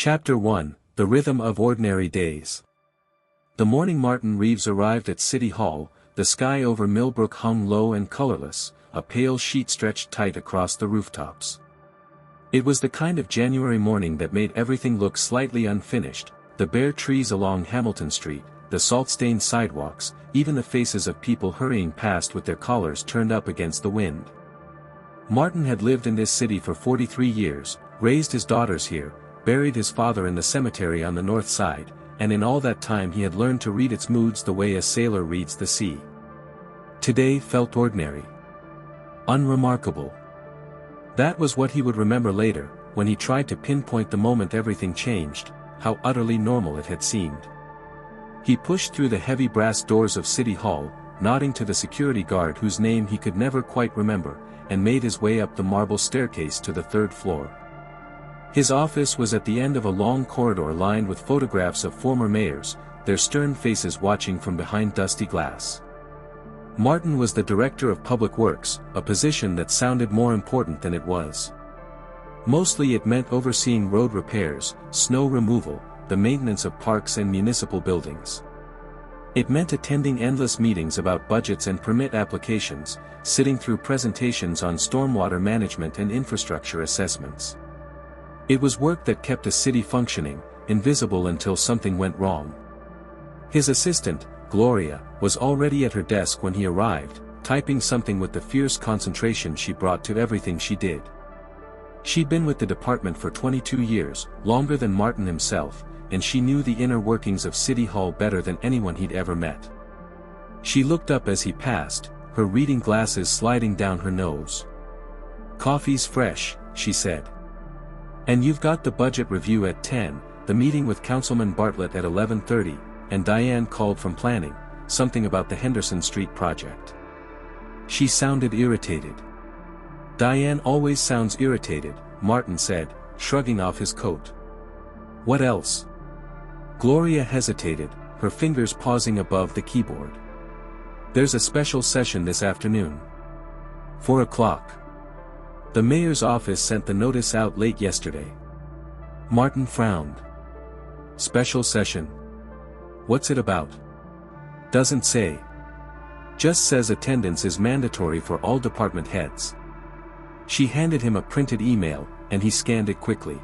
Chapter 1, The Rhythm of Ordinary Days. The morning Martin Reeves arrived at City Hall, the sky over Millbrook hung low and colorless, a pale sheet stretched tight across the rooftops. It was the kind of January morning that made everything look slightly unfinished, the bare trees along Hamilton Street, the salt-stained sidewalks, even the faces of people hurrying past with their collars turned up against the wind. Martin had lived in this city for 43 years, raised his daughters here, buried his father in the cemetery on the north side, and in all that time he had learned to read its moods the way a sailor reads the sea. Today felt ordinary. Unremarkable. That was what he would remember later, when he tried to pinpoint the moment everything changed, how utterly normal it had seemed. He pushed through the heavy brass doors of City Hall, nodding to the security guard whose name he could never quite remember, and made his way up the marble staircase to the third floor. His office was at the end of a long corridor lined with photographs of former mayors, their stern faces watching from behind dusty glass. Martin was the Director of Public Works, a position that sounded more important than it was. Mostly it meant overseeing road repairs, snow removal, the maintenance of parks and municipal buildings. It meant attending endless meetings about budgets and permit applications, sitting through presentations on stormwater management and infrastructure assessments. It was work that kept a city functioning, invisible until something went wrong. His assistant, Gloria, was already at her desk when he arrived, typing something with the fierce concentration she brought to everything she did. She'd been with the department for 22 years, longer than Martin himself, and she knew the inner workings of City Hall better than anyone he'd ever met. She looked up as he passed, her reading glasses sliding down her nose. "Coffee's fresh," she said. "And you've got the budget review at 10, the meeting with Councilman Bartlett at 11:30, and Diane called from planning, something about the Henderson Street project." She sounded irritated. "Diane always sounds irritated," Martin said, shrugging off his coat. "What else?" Gloria hesitated, her fingers pausing above the keyboard. "There's a special session this afternoon. 4 o'clock. The mayor's office sent the notice out late yesterday." Martin frowned. "Special session? What's it about?" "Doesn't say. Just says attendance is mandatory for all department heads." She handed him a printed email, and he scanned it quickly.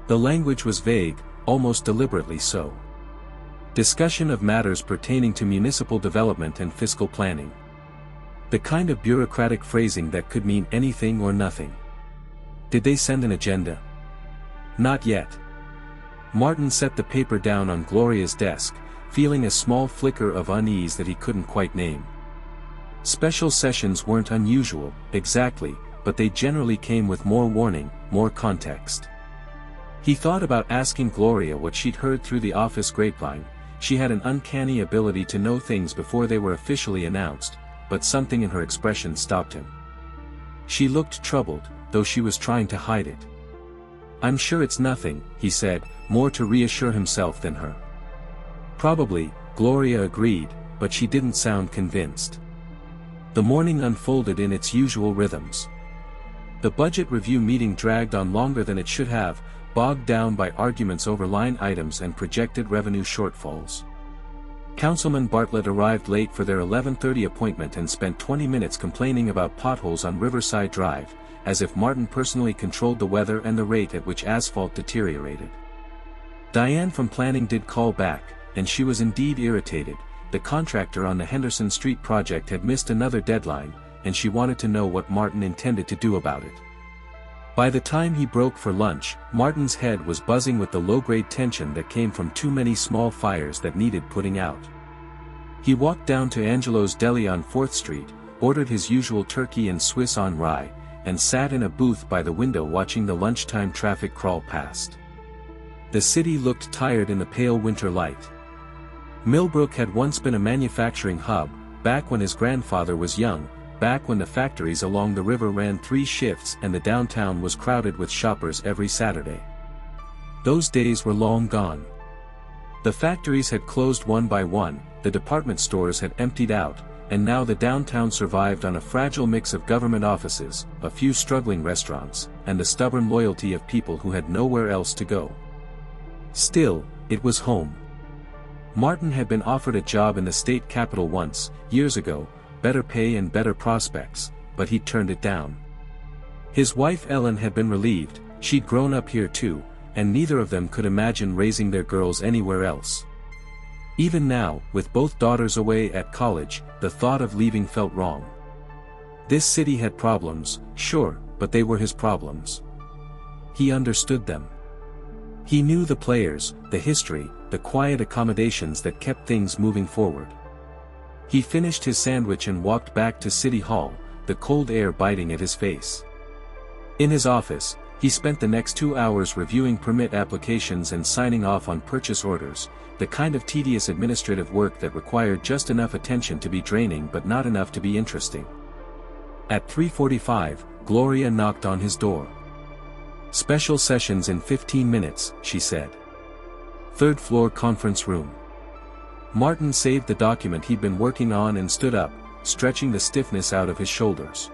The language was vague, almost deliberately so. Discussion of matters pertaining to municipal development and fiscal planning. The kind of bureaucratic phrasing that could mean anything or nothing. Did they send an agenda? Not yet. Martin set the paper down on Gloria's desk, feeling a small flicker of unease that he couldn't quite name. Special sessions weren't unusual, exactly, but they generally came with more warning, more context. He thought about asking Gloria what she'd heard through the office grapevine. She had an uncanny ability to know things before they were officially announced, but something in her expression stopped him. She looked troubled, though she was trying to hide it. "I'm sure it's nothing," he said, more to reassure himself than her. "Probably," Gloria agreed, but she didn't sound convinced. The morning unfolded in its usual rhythms. The budget review meeting dragged on longer than it should have, bogged down by arguments over line items and projected revenue shortfalls. Councilman Bartlett arrived late for their 11:30 appointment and spent 20 minutes complaining about potholes on Riverside Drive, as if Martin personally controlled the weather and the rate at which asphalt deteriorated. Diane from planning did call back, and she was indeed irritated. The contractor on the Henderson Street project had missed another deadline, and she wanted to know what Martin intended to do about it. By the time he broke for lunch, Martin's head was buzzing with the low-grade tension that came from too many small fires that needed putting out. He walked down to Angelo's Deli on 4th Street, ordered his usual turkey and Swiss on rye, and sat in a booth by the window watching the lunchtime traffic crawl past. The city looked tired in the pale winter light. Millbrook had once been a manufacturing hub, back when his grandfather was young, back when the factories along the river ran 3 shifts and the downtown was crowded with shoppers every Saturday. Those days were long gone. The factories had closed one by one, the department stores had emptied out, and now the downtown survived on a fragile mix of government offices, a few struggling restaurants, and the stubborn loyalty of people who had nowhere else to go. Still, it was home. Martin had been offered a job in the state capital once, years ago, better pay and better prospects, but he'd turned it down. His wife Ellen had been relieved, she'd grown up here too, and neither of them could imagine raising their girls anywhere else. Even now, with both daughters away at college, the thought of leaving felt wrong. This city had problems, sure, but they were his problems. He understood them. He knew the players, the history, the quiet accommodations that kept things moving forward. He finished his sandwich and walked back to City Hall, the cold air biting at his face. In his office, he spent the next 2 hours reviewing permit applications and signing off on purchase orders, the kind of tedious administrative work that required just enough attention to be draining but not enough to be interesting. At 3:45, Gloria knocked on his door. "Special sessions in 15 minutes, she said. Third floor conference room." Martin saved the document he'd been working on and stood up, stretching the stiffness out of his shoulders.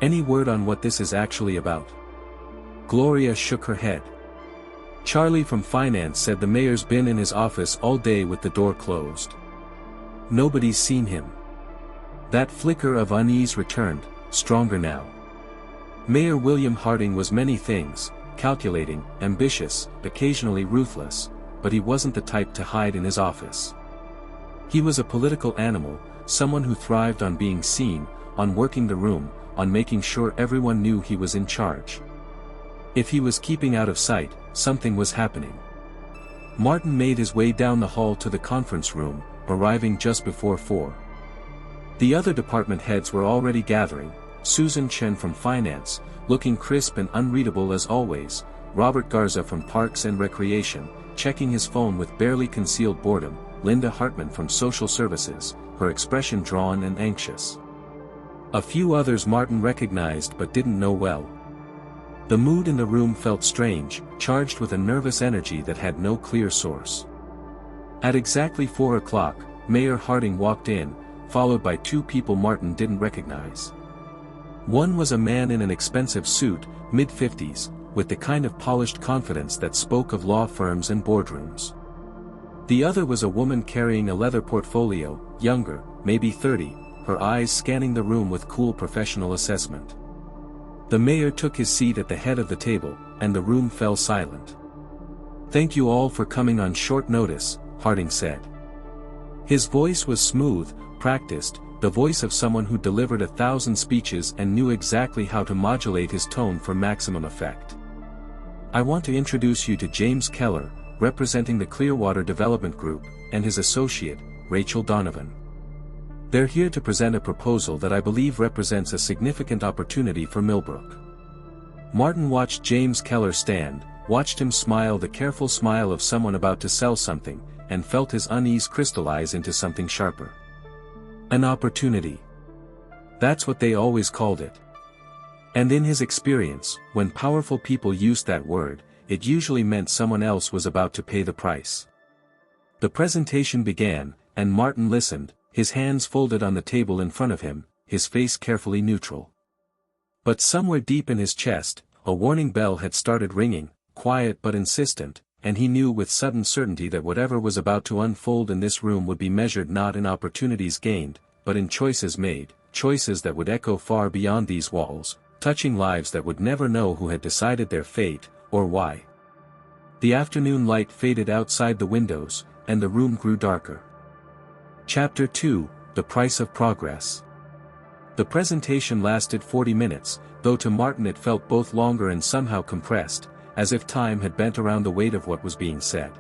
"Any word on what this is actually about?" Gloria shook her head. "Charlie from finance said the mayor's been in his office all day with the door closed. Nobody's seen him." That flicker of unease returned, stronger now. Mayor William Harding was many things, calculating, ambitious, occasionally ruthless, but he wasn't the type to hide in his office. He was a political animal, someone who thrived on being seen, on working the room, on making sure everyone knew he was in charge. If he was keeping out of sight, something was happening. Martin made his way down the hall to the conference room, arriving just before 4. The other department heads were already gathering, Susan Chen from finance, looking crisp and unreadable as always, Robert Garza from parks and recreation, checking his phone with barely concealed boredom, Linda Hartman from social services, her expression drawn and anxious. A few others Martin recognized but didn't know well. The mood in the room felt strange, charged with a nervous energy that had no clear source. At exactly 4 o'clock, Mayor Harding walked in, followed by 2 people Martin didn't recognize. One was a man in an expensive suit, mid-50s, with the kind of polished confidence that spoke of law firms and boardrooms. The other was a woman carrying a leather portfolio, younger, maybe 30, her eyes scanning the room with cool professional assessment. The mayor took his seat at the head of the table, and the room fell silent. "Thank you all for coming on short notice," Harding said. His voice was smooth, practiced, the voice of someone who delivered 1,000 speeches and knew exactly how to modulate his tone for maximum effect. "I want to introduce you to James Keller, representing the Clearwater Development Group, and his associate, Rachel Donovan. They're here to present a proposal that I believe represents a significant opportunity for Millbrook." Martin watched James Keller stand, watched him smile, the careful smile of someone about to sell something, and felt his unease crystallize into something sharper. An opportunity. That's what they always called it. And in his experience, when powerful people used that word, it usually meant someone else was about to pay the price. The presentation began, and Martin listened, his hands folded on the table in front of him, his face carefully neutral. But somewhere deep in his chest, a warning bell had started ringing, quiet but insistent, and he knew with sudden certainty that whatever was about to unfold in this room would be measured not in opportunities gained, but in choices made, choices that would echo far beyond these walls, touching lives that would never know who had decided their fate, or why. The afternoon light faded outside the windows, and the room grew darker. Chapter 2, The Price of Progress. The presentation lasted 40 minutes, though to Martin it felt both longer and somehow compressed, as if time had bent around the weight of what was being said.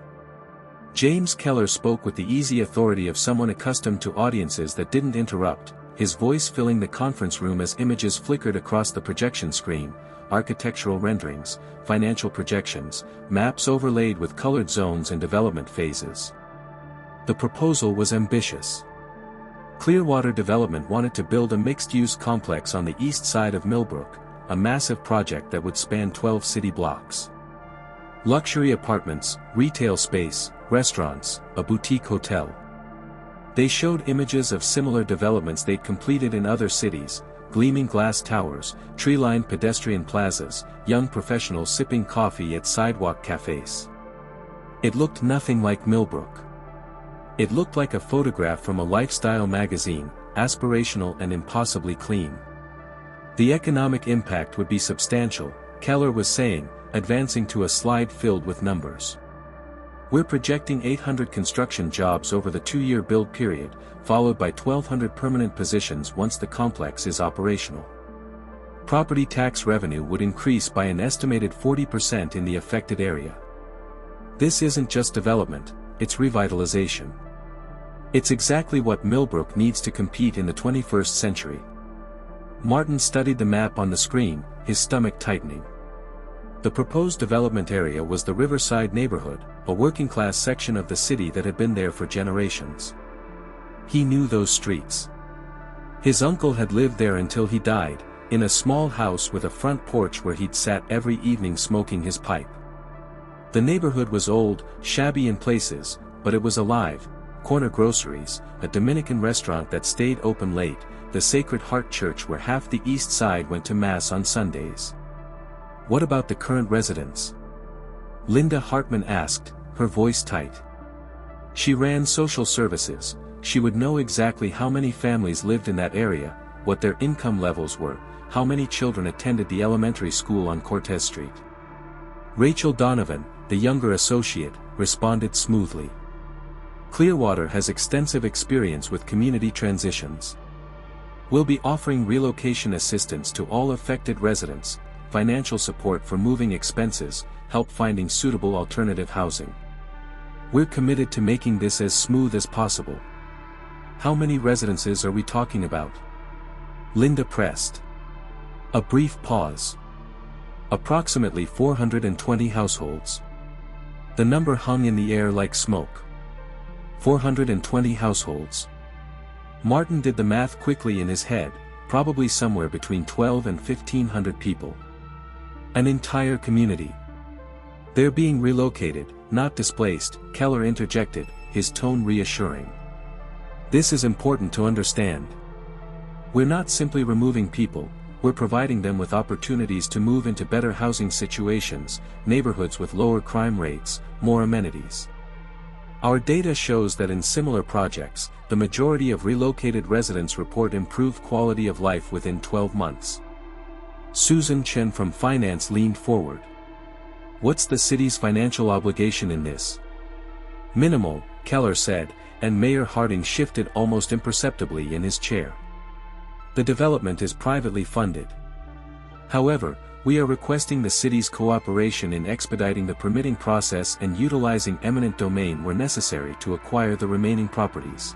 James Keller spoke with the easy authority of someone accustomed to audiences that didn't interrupt, his voice filling the conference room as images flickered across the projection screen, architectural renderings, financial projections, maps overlaid with colored zones and development phases. The proposal was ambitious. Clearwater Development wanted to build a mixed-use complex on the east side of Millbrook, a massive project that would span 12 city blocks. Luxury apartments, retail space, restaurants, a boutique hotel. They showed images of similar developments they'd completed in other cities, gleaming glass towers, tree-lined pedestrian plazas, young professionals sipping coffee at sidewalk cafes. It looked nothing like Millbrook. It looked like a photograph from a lifestyle magazine, aspirational and impossibly clean. The economic impact would be substantial, Keller was saying, advancing to a slide filled with numbers. We're projecting 800 construction jobs over the 2-year build period, followed by 1,200 permanent positions once the complex is operational. Property tax revenue would increase by an estimated 40% in the affected area. This isn't just development, it's revitalization. It's exactly what Millbrook needs to compete in the 21st century. Martin studied the map on the screen, his stomach tightening. The proposed development area was the Riverside neighborhood, a working-class section of the city that had been there for generations. He knew those streets. His uncle had lived there until he died, in a small house with a front porch where he'd sat every evening smoking his pipe. The neighborhood was old, shabby in places, but it was alive. Corner groceries, a Dominican restaurant that stayed open late, the Sacred Heart Church where half the east side went to Mass on Sundays. What about the current residents? Linda Hartman asked, her voice tight. She ran social services, she would know exactly how many families lived in that area, what their income levels were, how many children attended the elementary school on Cortez Street. Rachel Donovan, the younger associate, responded smoothly. Clearwater has extensive experience with community transitions. We'll be offering relocation assistance to all affected residents, financial support for moving expenses, help finding suitable alternative housing. We're committed to making this as smooth as possible. How many residences are we talking about? Linda pressed. A brief pause. Approximately 420 households. The number hung in the air like smoke. 420 households. Martin did the math quickly in his head, probably somewhere between 12 and 1,500 people. An entire community. They're being relocated, not displaced, Keller interjected, his tone reassuring. This is important to understand. We're not simply removing people, we're providing them with opportunities to move into better housing situations, neighborhoods with lower crime rates, more amenities. Our data shows that in similar projects, the majority of relocated residents report improved quality of life within 12 months. Susan Chen from finance leaned forward. What's the city's financial obligation in this? Minimal, Keller said, and Mayor Harding shifted almost imperceptibly in his chair. The development is privately funded. However, we are requesting the city's cooperation in expediting the permitting process and utilizing eminent domain where necessary to acquire the remaining properties.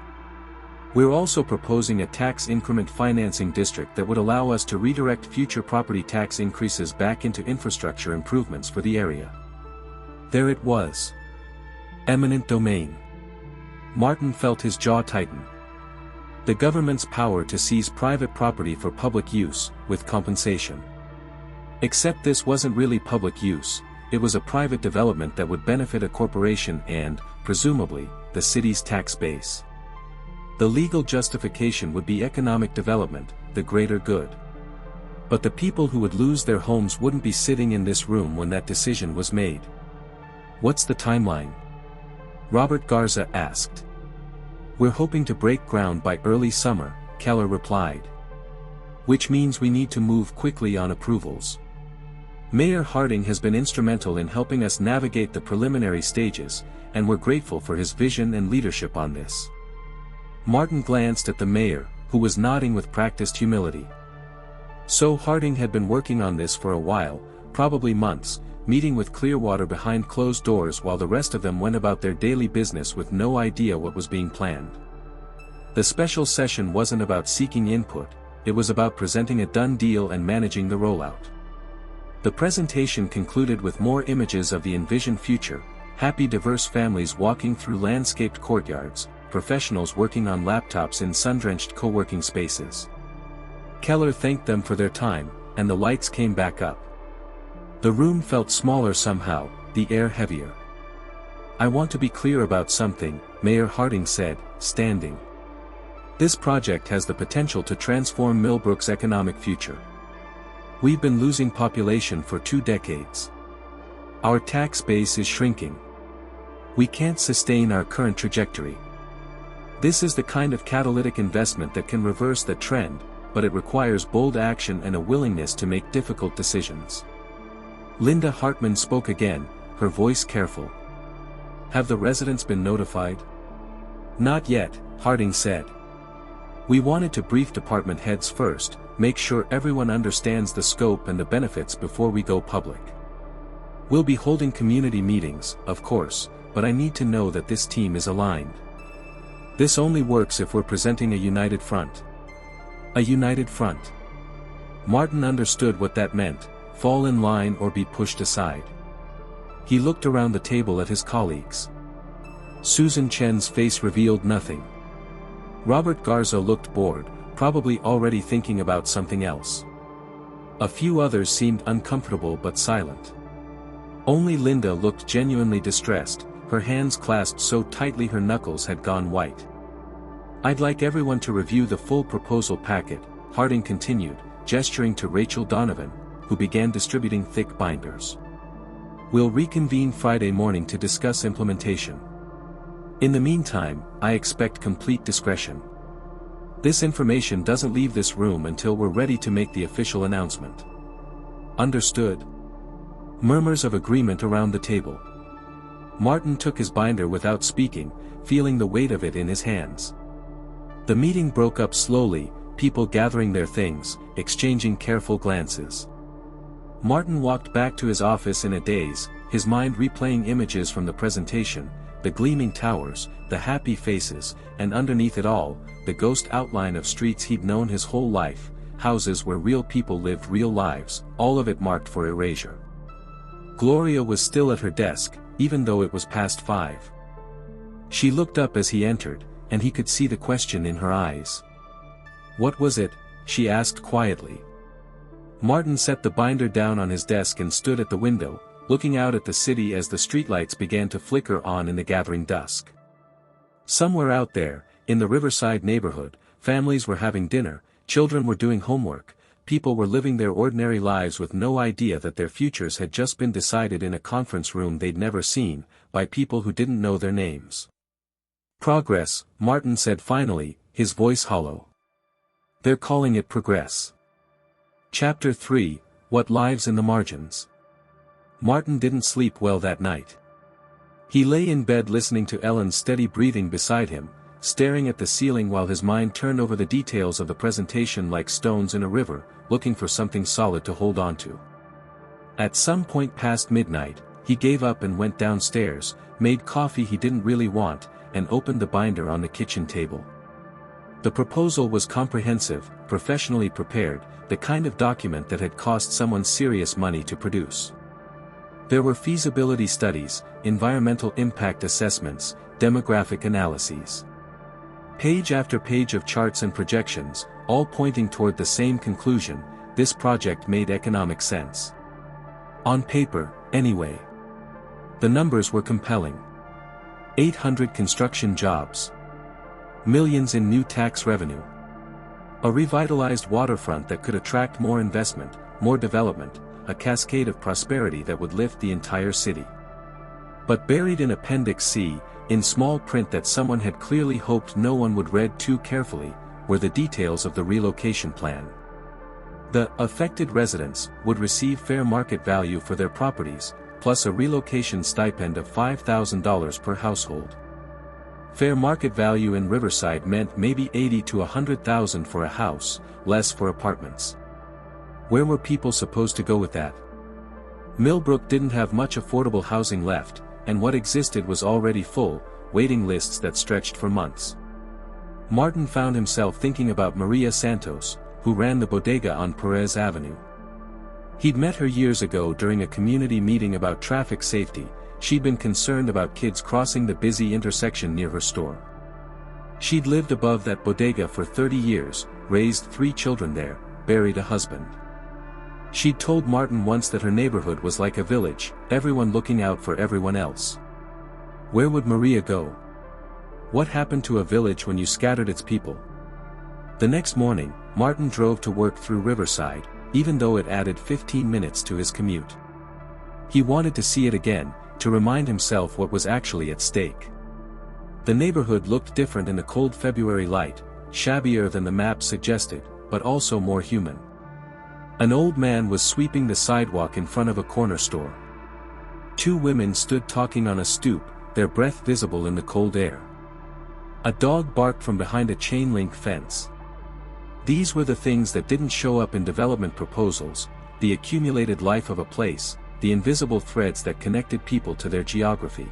We're also proposing a tax increment financing district that would allow us to redirect future property tax increases back into infrastructure improvements for the area. There it was. Eminent domain. Martin felt his jaw tighten. The government's power to seize private property for public use, with compensation. Except this wasn't really public use, it was a private development that would benefit a corporation and, presumably, the city's tax base. The legal justification would be economic development, the greater good. But the people who would lose their homes wouldn't be sitting in this room when that decision was made. What's the timeline? Robert Garza asked. We're hoping to break ground by early summer, Keller replied. Which means we need to move quickly on approvals. Mayor Harding has been instrumental in helping us navigate the preliminary stages, and we're grateful for his vision and leadership on this. Martin glanced at the mayor, who was nodding with practiced humility. So Harding had been working on this for a while, probably months, meeting with Clearwater behind closed doors while the rest of them went about their daily business with no idea what was being planned. The special session wasn't about seeking input, it was about presenting a done deal and managing the rollout. The presentation concluded with more images of the envisioned future, happy diverse families walking through landscaped courtyards, professionals working on laptops in sun-drenched co-working spaces. Keller thanked them for their time, and the lights came back up. The room felt smaller somehow, the air heavier. I want to be clear about something, Mayor Harding said, standing. This project has the potential to transform Millbrook's economic future. We've been losing population for 2 decades. Our tax base is shrinking. We can't sustain our current trajectory. This is the kind of catalytic investment that can reverse the trend, but it requires bold action and a willingness to make difficult decisions. Linda Hartman spoke again, her voice careful. Have the residents been notified? Not yet, Harding said. We wanted to brief department heads first, make sure everyone understands the scope and the benefits before we go public. We'll be holding community meetings, of course, but I need to know that this team is aligned. This only works if we're presenting a united front. A united front. Martin understood what that meant: fall in line or be pushed aside. He looked around the table at his colleagues. Susan Chen's face revealed nothing. Robert Garza looked bored, probably already thinking about something else. A few others seemed uncomfortable but silent. Only Linda looked genuinely distressed, her hands clasped so tightly her knuckles had gone white. I'd like everyone to review the full proposal packet, Harding continued, gesturing to Rachel Donovan, who began distributing thick binders. We'll reconvene Friday morning to discuss implementation. In the meantime, I expect complete discretion. This information doesn't leave this room until we're ready to make the official announcement. Understood? Murmurs of agreement around the table. Martin took his binder without speaking, feeling the weight of it in his hands. The meeting broke up slowly, people gathering their things, exchanging careful glances. Martin walked back to his office in a daze, his mind replaying images from the presentation, the gleaming towers, the happy faces, and underneath it all, the ghost outline of streets he'd known his whole life, houses where real people lived real lives, all of it marked for erasure. Gloria was still at her desk, even though it was past 5. She looked up as he entered, and he could see the question in her eyes. What was it? She asked quietly. Martin set the binder down on his desk and stood at the window, looking out at the city as the streetlights began to flicker on in the gathering dusk. Somewhere out there, in the Riverside neighborhood, families were having dinner, children were doing homework, people were living their ordinary lives with no idea that their futures had just been decided in a conference room they'd never seen, by people who didn't know their names. Progress, Martin said finally, his voice hollow. They're calling it progress. Chapter 3, What Lives in the Margins. Martin didn't sleep well that night. He lay in bed listening to Ellen's steady breathing beside him, staring at the ceiling while his mind turned over the details of the presentation like stones in a river, looking for something solid to hold on to. At some point past midnight, he gave up and went downstairs, made coffee he didn't really want, and opened the binder on the kitchen table. The proposal was comprehensive, professionally prepared, the kind of document that had cost someone serious money to produce. There were feasibility studies, environmental impact assessments, demographic analyses. Page after page of charts and projections, all pointing toward the same conclusion: this project made economic sense. On paper, anyway. The numbers were compelling. 800 construction jobs. Millions in new tax revenue. A revitalized waterfront that could attract more investment, more development, a cascade of prosperity that would lift the entire city. But buried in Appendix C, in small print that someone had clearly hoped no one would read too carefully, were the details of the relocation plan. The affected residents would receive fair market value for their properties, plus a relocation stipend of $5,000 per household. Fair market value in Riverside meant maybe $80,000 to $100,000 for a house, less for apartments. Where were people supposed to go with that? Millbrook didn't have much affordable housing left, and what existed was already full, waiting lists that stretched for months. Martin found himself thinking about Maria Santos, who ran the bodega on Perez Avenue. He'd met her years ago during a community meeting about traffic safety. She'd been concerned about kids crossing the busy intersection near her store. She'd lived above that bodega for 30 years, raised 3 children there, buried a husband. She'd told Martin once that her neighborhood was like a village, everyone looking out for everyone else. Where would Maria go? What happened to a village when you scattered its people? The next morning, Martin drove to work through Riverside, even though it added 15 minutes to his commute. He wanted to see it again, to remind himself what was actually at stake. The neighborhood looked different in the cold February light, shabbier than the map suggested, but also more human. An old man was sweeping the sidewalk in front of a corner store. Two women stood talking on a stoop, their breath visible in the cold air. A dog barked from behind a chain-link fence. These were the things that didn't show up in development proposals, the accumulated life of a place, the invisible threads that connected people to their geography.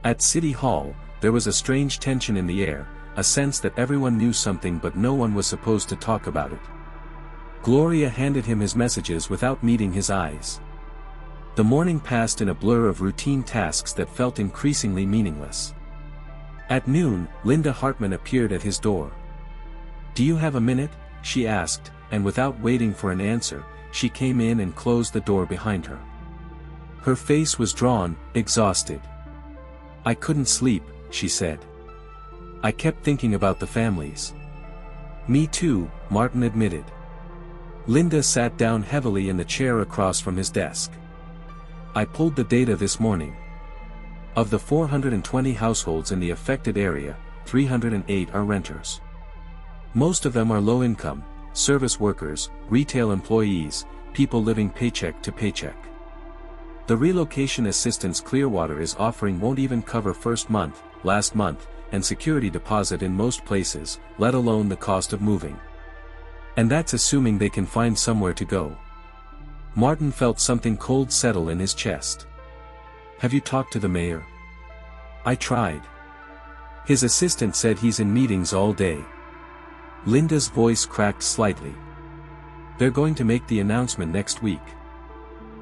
At City Hall, there was a strange tension in the air, a sense that everyone knew something but no one was supposed to talk about it. Gloria handed him his messages without meeting his eyes. The morning passed in a blur of routine tasks that felt increasingly meaningless. At noon, Linda Hartman appeared at his door. "Do you have a minute?" she asked, and without waiting for an answer, she came in and closed the door behind her. Her face was drawn, exhausted. "I couldn't sleep," she said. "I kept thinking about the families." "Me too," Martin admitted. Linda sat down heavily in the chair across from his desk. "I pulled the data this morning. Of the 420 households in the affected area, 308 are renters. Most of them are low-income, service workers, retail employees, people living paycheck to paycheck. The relocation assistance Clearwater is offering won't even cover first month, last month, and security deposit in most places, let alone the cost of moving. And that's assuming they can find somewhere to go." Martin felt something cold settle in his chest. "Have you talked to the mayor?" "I tried. His assistant said he's in meetings all day." Linda's voice cracked slightly. "They're going to make the announcement next week.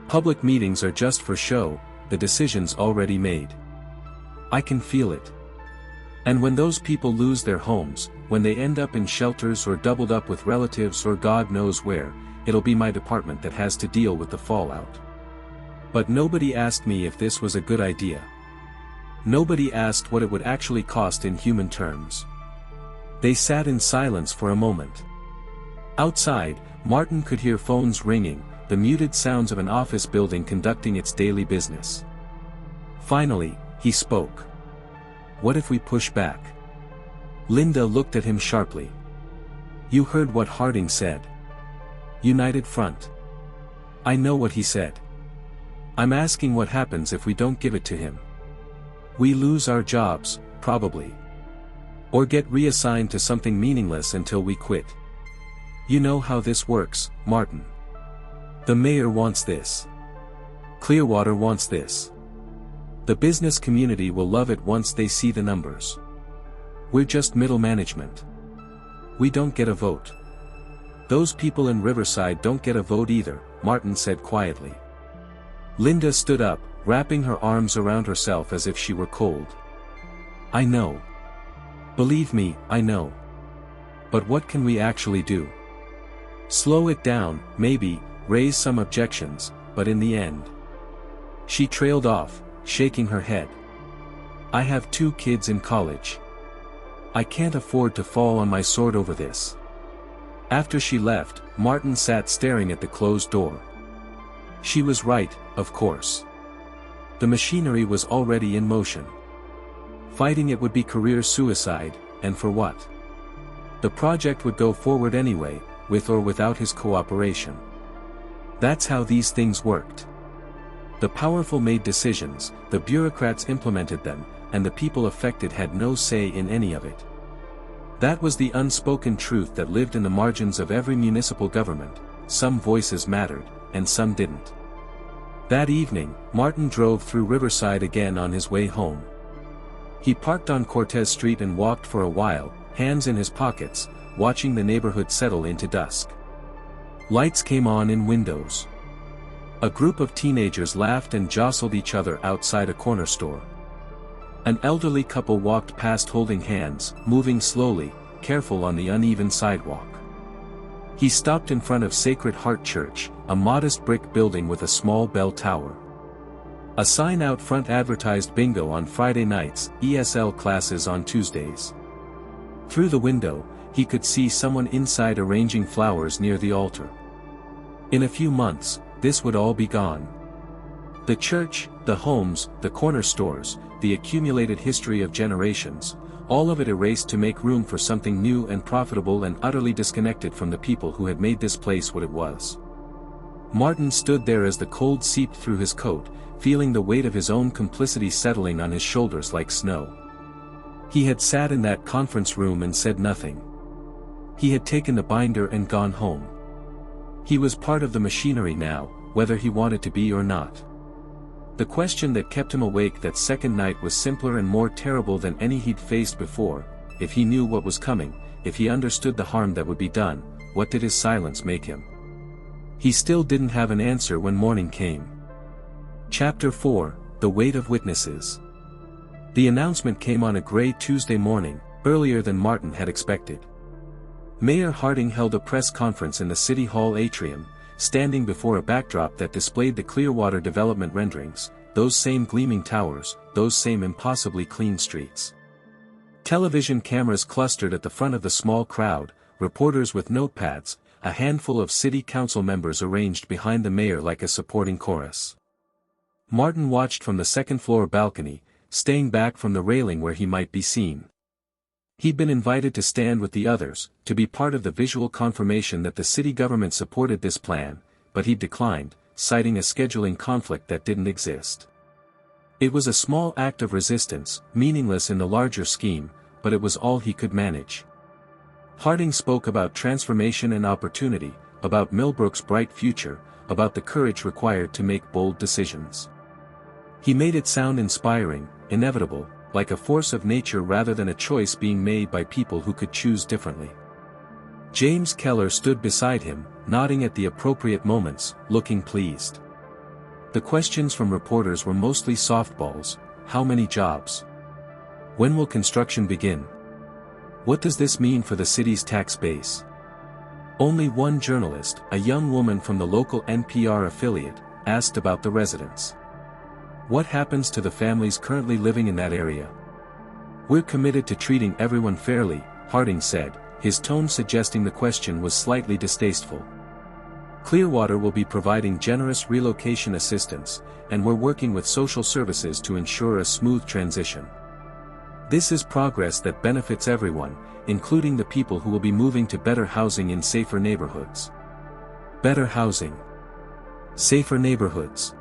Public meetings are just for show, the decision's already made. I can feel it. And when those people lose their homes, when they end up in shelters or doubled up with relatives or God knows where, it'll be my department that has to deal with the fallout. But nobody asked me if this was a good idea. Nobody asked what it would actually cost in human terms." They sat in silence for a moment. Outside, Martin could hear phones ringing, the muted sounds of an office building conducting its daily business. Finally, he spoke. "What if we push back?" Linda looked at him sharply. "You heard what Harding said. United Front." "I know what he said. I'm asking what happens if we don't give it to him. We lose our jobs, probably. Or get reassigned to something meaningless until we quit. You know how this works, Martin. The mayor wants this. Clearwater wants this. The business community will love it once they see the numbers. We're just middle management. We don't get a vote. Those people in Riverside don't get a vote either," Martin said quietly. Linda stood up, wrapping her arms around herself as if she were cold. "I know. Believe me, I know. But what can we actually do? Slow it down, maybe, raise some objections, but in the end." She trailed off, shaking her head. "I have 2 kids in college. I can't afford to fall on my sword over this." After she left, Martin sat staring at the closed door. She was right, of course. The machinery was already in motion. Fighting it would be career suicide, and for what? The project would go forward anyway, with or without his cooperation. That's how these things worked. The powerful made decisions, the bureaucrats implemented them, and the people affected had no say in any of it. That was the unspoken truth that lived in the margins of every municipal government. Some voices mattered, and some didn't. That evening, Martin drove through Riverside again on his way home. He parked on Cortez Street and walked for a while, hands in his pockets, watching the neighborhood settle into dusk. Lights came on in windows. A group of teenagers laughed and jostled each other outside a corner store. An elderly couple walked past holding hands, moving slowly, careful on the uneven sidewalk. He stopped in front of Sacred Heart Church, a modest brick building with a small bell tower. A sign out front advertised bingo on Friday nights, ESL classes on Tuesdays. Through the window, he could see someone inside arranging flowers near the altar. In a few months, this would all be gone. The church, The homes, the corner stores, the accumulated history of generations, all of it erased to make room for something new and profitable and utterly disconnected from the people who had made this place what it was. Martin stood there as the cold seeped through his coat, feeling the weight of his own complicity settling on his shoulders like snow. He had sat in that conference room and said nothing. He had taken the binder and gone home. He was part of the machinery now, whether he wanted to be or not. The question that kept him awake that second night was simpler and more terrible than any he'd faced before. If he knew what was coming, if he understood the harm that would be done, what did his silence make him? He still didn't have an answer when morning came. Chapter 4, The Weight of Witnesses. The announcement came on a gray Tuesday morning, earlier than Martin had expected. Mayor Harding held a press conference in the City Hall atrium, standing before a backdrop that displayed the Clearwater development renderings, those same gleaming towers, those same impossibly clean streets. Television cameras clustered at the front of the small crowd, reporters with notepads, a handful of city council members arranged behind the mayor like a supporting chorus. Martin watched from the second-floor balcony, staying back from the railing where he might be seen. He'd been invited to stand with the others, to be part of the visual confirmation that the city government supported this plan, but he declined, citing a scheduling conflict that didn't exist. It was a small act of resistance, meaningless in the larger scheme, but it was all he could manage. Harding spoke about transformation and opportunity, about Millbrook's bright future, about the courage required to make bold decisions. He made it sound inspiring, inevitable, like a force of nature rather than a choice being made by people who could choose differently. James Keller stood beside him, nodding at the appropriate moments, looking pleased. The questions from reporters were mostly softballs. How many jobs? When will construction begin? What does this mean for the city's tax base? Only one journalist, a young woman from the local NPR affiliate, asked about the residents. What happens to the families currently living in that area? We're committed to treating everyone fairly, Harding said, his tone suggesting the question was slightly distasteful. Clearwater will be providing generous relocation assistance, and we're working with social services to ensure a smooth transition. This is progress that benefits everyone, including the people who will be moving to better housing in safer neighborhoods. Better housing. Safer neighborhoods.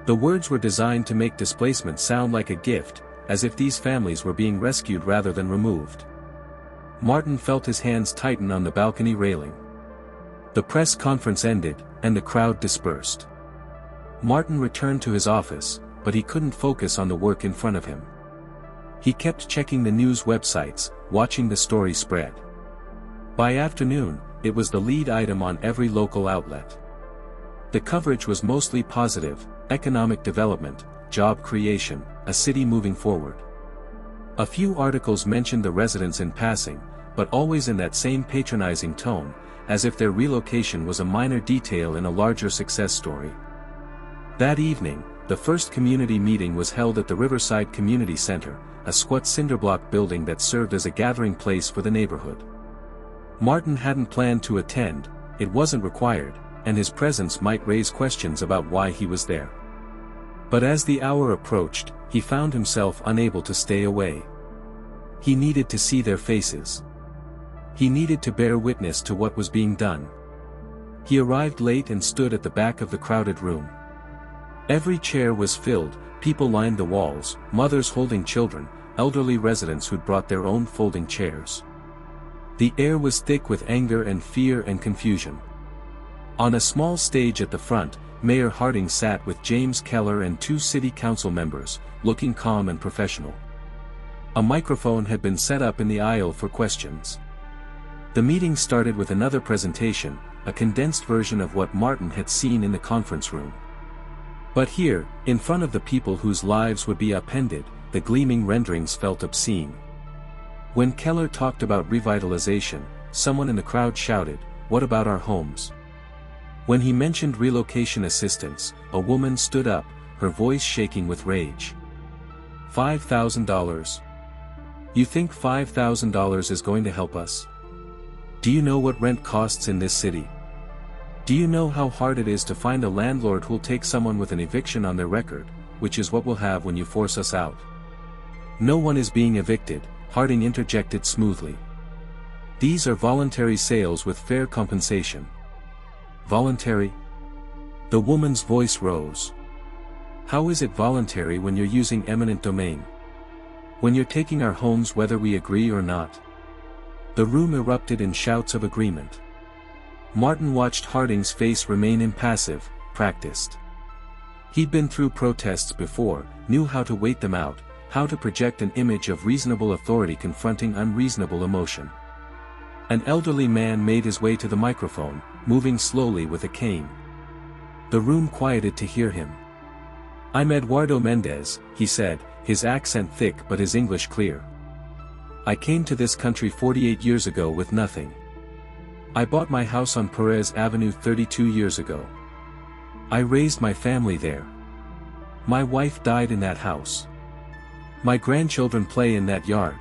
The words were designed to make displacement sound like a gift, as if these families were being rescued rather than removed. Martin felt his hands tighten on the balcony railing. The press conference ended, and the crowd dispersed. Martin returned to his office, but he couldn't focus on the work in front of him. He kept checking the news websites, watching the story spread. By afternoon, it was the lead item on every local outlet. The coverage was mostly positive: economic development, job creation, a city moving forward. A few articles mentioned the residents in passing, but always in that same patronizing tone, as if their relocation was a minor detail in a larger success story. That evening, the first community meeting was held at the Riverside Community Center, a squat cinderblock building that served as a gathering place for the neighborhood. Martin hadn't planned to attend, it wasn't required, and his presence might raise questions about why he was there. But as the hour approached, he found himself unable to stay away. He needed to see their faces. He needed to bear witness to what was being done. He arrived late and stood at the back of the crowded room. Every chair was filled, people lined the walls, mothers holding children, elderly residents who'd brought their own folding chairs. The air was thick with anger and fear and confusion. On a small stage at the front, Mayor Harding sat with James Keller and two city council members, looking calm and professional. A microphone had been set up in the aisle for questions. The meeting started with another presentation, a condensed version of what Martin had seen in the conference room. But here, in front of the people whose lives would be upended, the gleaming renderings felt obscene. When Keller talked about revitalization, someone in the crowd shouted, "What about our homes?" When he mentioned relocation assistance, a woman stood up, her voice shaking with rage. $5,000. You think $5,000 is going to help us? Do you know what rent costs in this city? Do you know how hard it is to find a landlord who'll take someone with an eviction on their record, which is what we'll have when you force us out. No one is being evicted, Harding interjected smoothly. These are voluntary sales with fair compensation. Voluntary? The woman's voice rose. How is it voluntary when you're using eminent domain? When you're taking our homes whether we agree or not? The room erupted in shouts of agreement. Martin watched Harding's face remain impassive, practiced. He'd been through protests before, knew how to wait them out, how to project an image of reasonable authority confronting unreasonable emotion. An elderly man made his way to the microphone, moving slowly with a cane. The room quieted to hear him. I'm Eduardo Mendez, he said, his accent thick but his English clear. I came to this country 48 years ago with nothing. I bought my house on Perez Avenue 32 years ago. I raised my family there. My wife died in that house. My grandchildren play in that yard.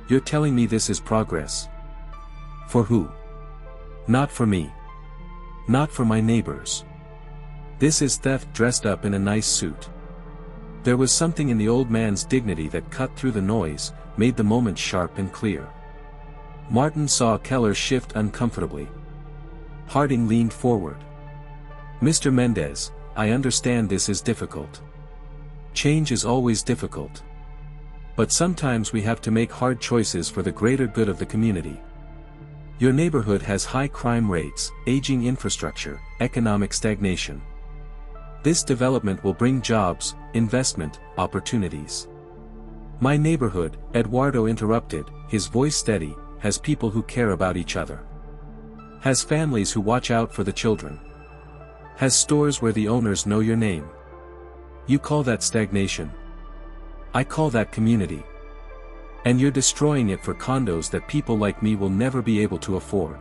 You're telling me this is progress? For who? Not for me. Not for my neighbors. This is theft dressed up in a nice suit. There was something in the old man's dignity that cut through the noise, made the moment sharp and clear. Martin saw Keller shift uncomfortably. Harding leaned forward. Mr. Mendez, I understand this is difficult. Change is always difficult. But sometimes we have to make hard choices for the greater good of the community. Your neighborhood has high crime rates, aging infrastructure, economic stagnation. This development will bring jobs, investment, opportunities. My neighborhood, Eduardo interrupted, his voice steady, has people who care about each other. Has families who watch out for the children. Has stores where the owners know your name. You call that stagnation. I call that community. And you're destroying it for condos that people like me will never be able to afford.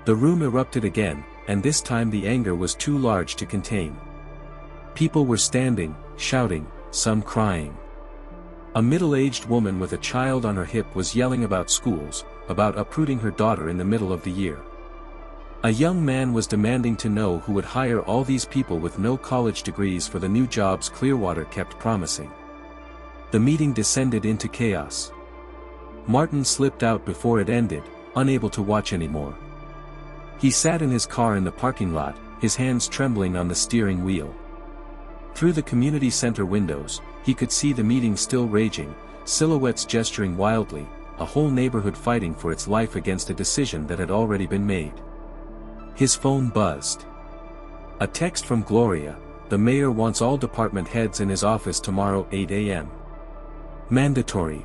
The room erupted again, and this time the anger was too large to contain. People were standing, shouting, some crying. A middle-aged woman with a child on her hip was yelling about schools, about uprooting her daughter in the middle of the year. A young man was demanding to know who would hire all these people with no college degrees for the new jobs Clearwater kept promising. The meeting descended into chaos. Martin slipped out before it ended, unable to watch anymore. He sat in his car in the parking lot, his hands trembling on the steering wheel. Through the community center windows, he could see the meeting still raging, silhouettes gesturing wildly, a whole neighborhood fighting for its life against a decision that had already been made. His phone buzzed. A text from Gloria, the mayor wants all department heads in his office tomorrow 8 a.m. Mandatory.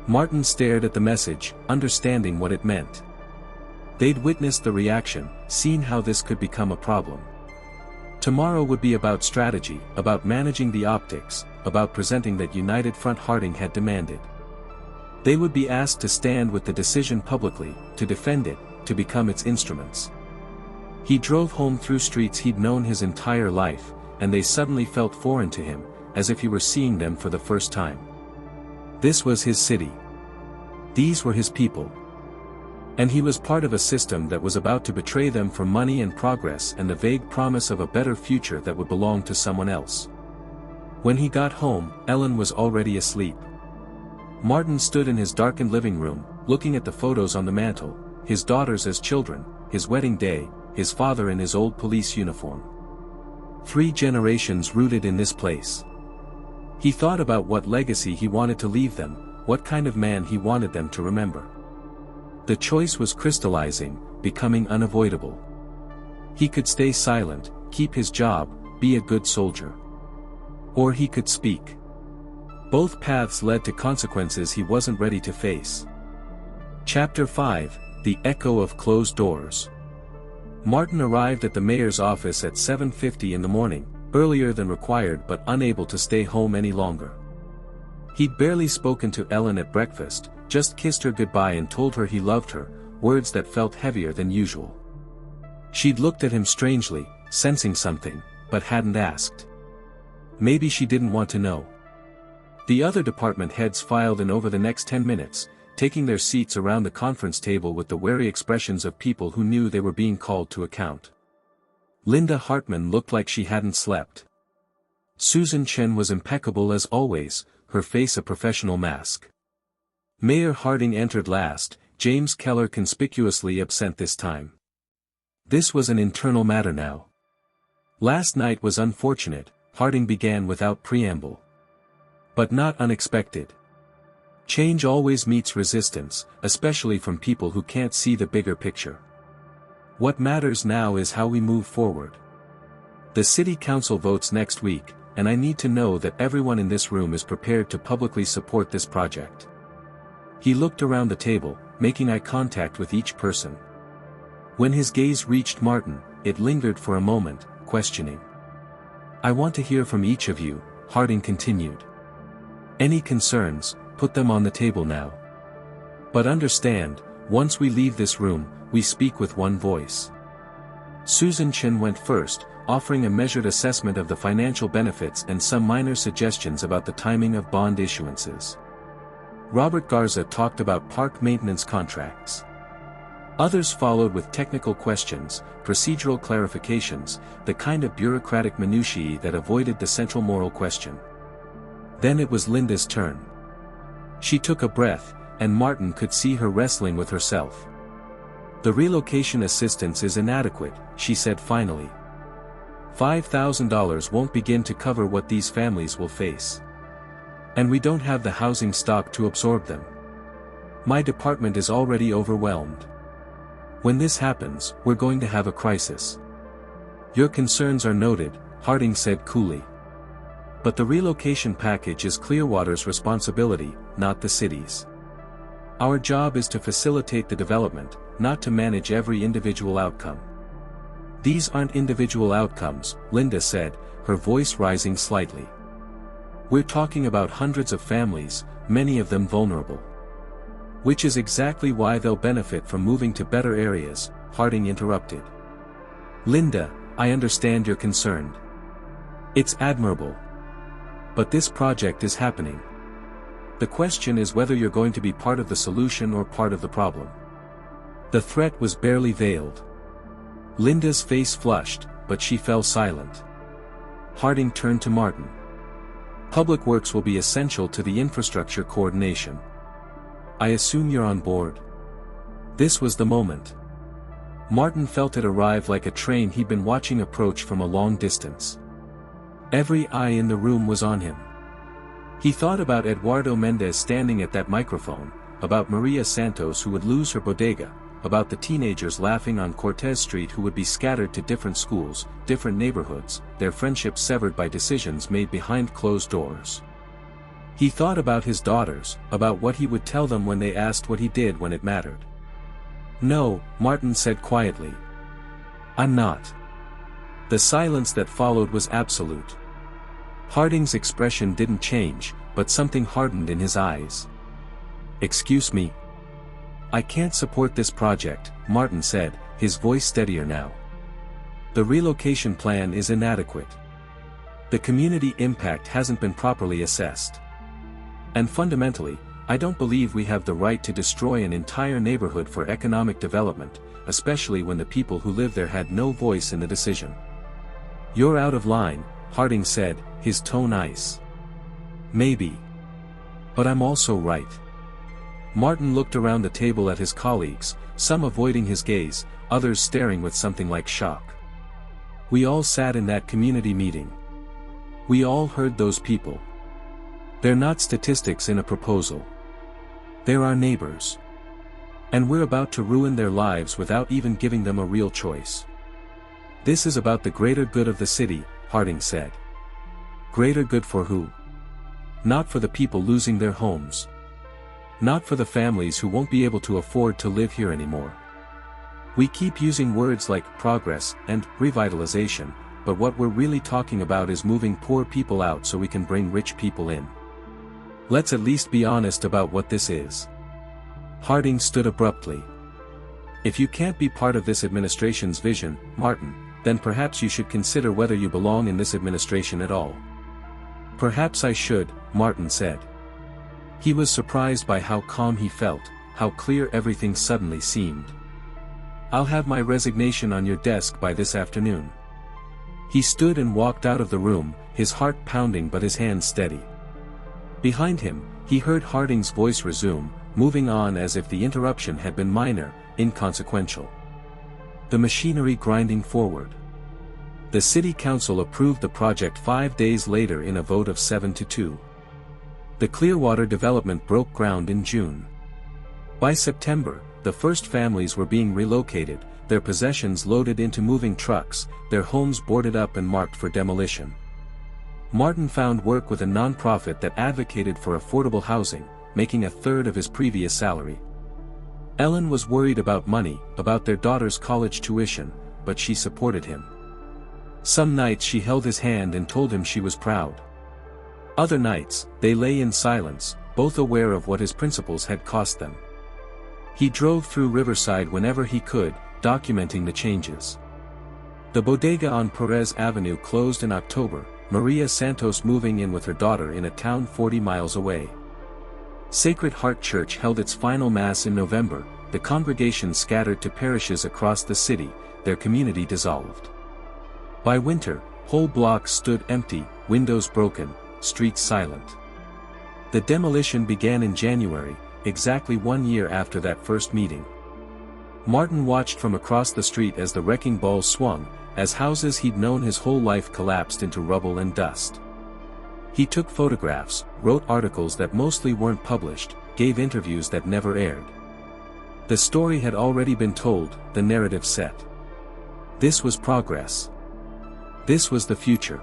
Martin stared at the message, understanding what it meant. They'd witnessed the reaction, seen how this could become a problem. Tomorrow would be about strategy, about managing the optics, about presenting that united front Harding had demanded. They would be asked to stand with the decision publicly, to defend it, to become its instruments. He drove home through streets he'd known his entire life, and they suddenly felt foreign to him, as if he were seeing them for the first time. This was his city. These were his people. And he was part of a system that was about to betray them for money and progress and the vague promise of a better future that would belong to someone else. When he got home, Ellen was already asleep. Martin stood in his darkened living room, looking at the photos on the mantel, his daughters as children, his wedding day, his father in his old police uniform. 3 generations rooted in this place. He thought about what legacy he wanted to leave them, what kind of man he wanted them to remember. The choice was crystallizing, becoming unavoidable. He could stay silent, keep his job, be a good soldier. Or he could speak. Both paths led to consequences he wasn't ready to face. Chapter 5, The Echo of Closed Doors. Martin arrived at the mayor's office at 7:50 in the morning, earlier than required but unable to stay home any longer. He'd barely spoken to Ellen at breakfast, just kissed her goodbye and told her he loved her, words that felt heavier than usual. She'd looked at him strangely, sensing something, but hadn't asked. Maybe she didn't want to know. The other department heads filed in over the next 10 minutes, taking their seats around the conference table with the wary expressions of people who knew they were being called to account. Linda Hartman looked like she hadn't slept. Susan Chen was impeccable as always, her face a professional mask. Mayor Harding entered last, James Keller conspicuously absent this time. This was an internal matter now. Last night was unfortunate, Harding began without preamble. But not unexpected. Change always meets resistance, especially from people who can't see the bigger picture. What matters now is how we move forward. The city council votes next week, and I need to know that everyone in this room is prepared to publicly support this project. He looked around the table, making eye contact with each person. When his gaze reached Martin, it lingered for a moment, questioning. I want to hear from each of you, Harding continued. Any concerns, put them on the table now. But understand, once we leave this room, we speak with one voice. Susan Chen went first, offering a measured assessment of the financial benefits and some minor suggestions about the timing of bond issuances. Robert Garza talked about park maintenance contracts. Others followed with technical questions, procedural clarifications, the kind of bureaucratic minutiae that avoided the central moral question. Then it was Linda's turn. She took a breath, and Martin could see her wrestling with herself. The relocation assistance is inadequate, she said finally. $5,000 won't begin to cover what these families will face. And we don't have the housing stock to absorb them. My department is already overwhelmed. When this happens, we're going to have a crisis. Your concerns are noted, Harding said coolly. But the relocation package is Clearwater's responsibility, not the city's. Our job is to facilitate the development, not to manage every individual outcome. These aren't individual outcomes, Linda said, her voice rising slightly. We're talking about hundreds of families, many of them vulnerable. Which is exactly why they'll benefit from moving to better areas, Harding interrupted. Linda, I understand you're concerned. It's admirable. But this project is happening. The question is whether you're going to be part of the solution or part of the problem. The threat was barely veiled. Linda's face flushed, but she fell silent. Harding turned to Martin. Public Works will be essential to the infrastructure coordination. I assume you're on board. This was the moment. Martin felt it arrive like a train he'd been watching approach from a long distance. Every eye in the room was on him. He thought about Eduardo Mendez standing at that microphone, about Maria Santos who would lose her bodega, about the teenagers laughing on Cortez Street who would be scattered to different schools, different neighborhoods, their friendships severed by decisions made behind closed doors. He thought about his daughters, about what he would tell them when they asked what he did when it mattered. No, Martin said quietly. I'm not. The silence that followed was absolute. Harding's expression didn't change, but something hardened in his eyes. Excuse me. I can't support this project, Martin said, his voice steadier now. The relocation plan is inadequate. The community impact hasn't been properly assessed. And fundamentally, I don't believe we have the right to destroy an entire neighborhood for economic development, especially when the people who live there had no voice in the decision. You're out of line, Harding said, his tone ice. Maybe. But I'm also right. Martin looked around the table at his colleagues, some avoiding his gaze, others staring with something like shock. We all sat in that community meeting. We all heard those people. They're not statistics in a proposal. They're our neighbors. And we're about to ruin their lives without even giving them a real choice. This is about the greater good of the city, Harding said. Greater good for who? Not for the people losing their homes. Not for the families who won't be able to afford to live here anymore. We keep using words like progress and revitalization, but what we're really talking about is moving poor people out so we can bring rich people in. Let's at least be honest about what this is. Harding stood abruptly. If you can't be part of this administration's vision, Martin, then perhaps you should consider whether you belong in this administration at all. Perhaps I should, Martin said. He was surprised by how calm he felt, how clear everything suddenly seemed. I'll have my resignation on your desk by this afternoon. He stood and walked out of the room, his heart pounding but his hands steady. Behind him, he heard Harding's voice resume, moving on as if the interruption had been minor, inconsequential. The machinery grinding forward. The city council approved the project 5 days later in a vote of 7-2. The Clearwater development broke ground in June. By September, the first families were being relocated, their possessions loaded into moving trucks, their homes boarded up and marked for demolition. Martin found work with a non-profit that advocated for affordable housing, making a third of his previous salary. Ellen was worried about money, about their daughter's college tuition, but she supported him. Some nights she held his hand and told him she was proud. Other nights, they lay in silence, both aware of what his principles had cost them. He drove through Riverside whenever he could, documenting the changes. The bodega on Perez Avenue closed in October, Maria Santos moving in with her daughter in a town 40 miles away. Sacred Heart Church held its final mass in November, the congregation scattered to parishes across the city, their community dissolved. By winter, whole blocks stood empty, windows broken, streets silent. The demolition began in January, exactly 1 year after that first meeting. Martin watched from across the street as the wrecking ball swung, as houses he'd known his whole life collapsed into rubble and dust. He took photographs, wrote articles that mostly weren't published, gave interviews that never aired. The story had already been told, the narrative set. This was progress. This was the future.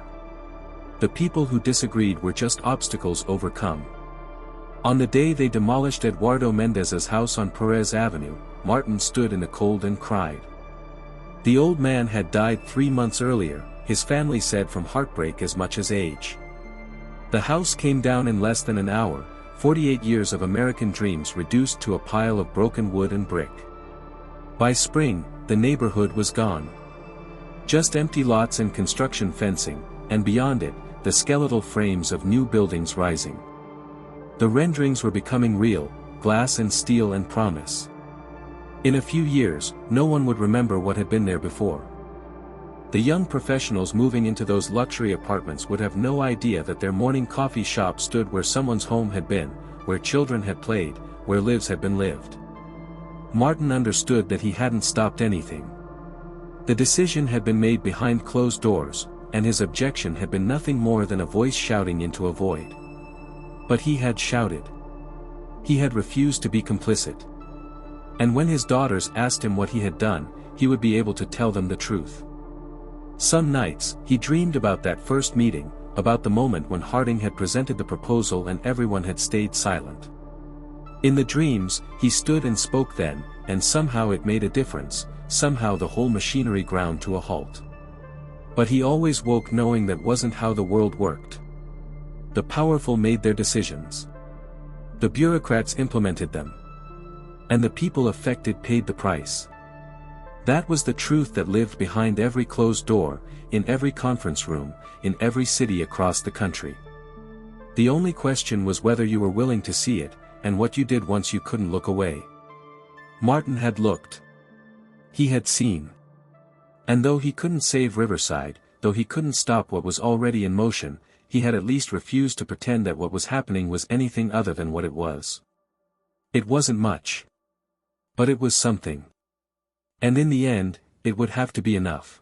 The people who disagreed were just obstacles overcome. On the day they demolished Eduardo Mendez's house on Perez Avenue, Martin stood in the cold and cried. The old man had died 3 months earlier, his family said, from heartbreak as much as age. The house came down in less than an hour, 48 years of American dreams reduced to a pile of broken wood and brick. By spring, the neighborhood was gone. Just empty lots and construction fencing, and beyond it, the skeletal frames of new buildings rising. The renderings were becoming real, glass and steel and promise. In a few years, no one would remember what had been there before. The young professionals moving into those luxury apartments would have no idea that their morning coffee shop stood where someone's home had been, where children had played, where lives had been lived. Martin understood that he hadn't stopped anything. The decision had been made behind closed doors, and his objection had been nothing more than a voice shouting into a void. But he had shouted. He had refused to be complicit. And when his daughters asked him what he had done, he would be able to tell them the truth. Some nights, he dreamed about that first meeting, about the moment when Harding had presented the proposal and everyone had stayed silent. In the dreams, he stood and spoke then, and somehow it made a difference, somehow the whole machinery ground to a halt. But he always woke knowing that wasn't how the world worked. The powerful made their decisions. The bureaucrats implemented them. And the people affected paid the price. That was the truth that lived behind every closed door, in every conference room, in every city across the country. The only question was whether you were willing to see it, and what you did once you couldn't look away. Martin had looked. He had seen. And though he couldn't save Riverside, though he couldn't stop what was already in motion, he had at least refused to pretend that what was happening was anything other than what it was. It wasn't much. But it was something. And in the end, it would have to be enough.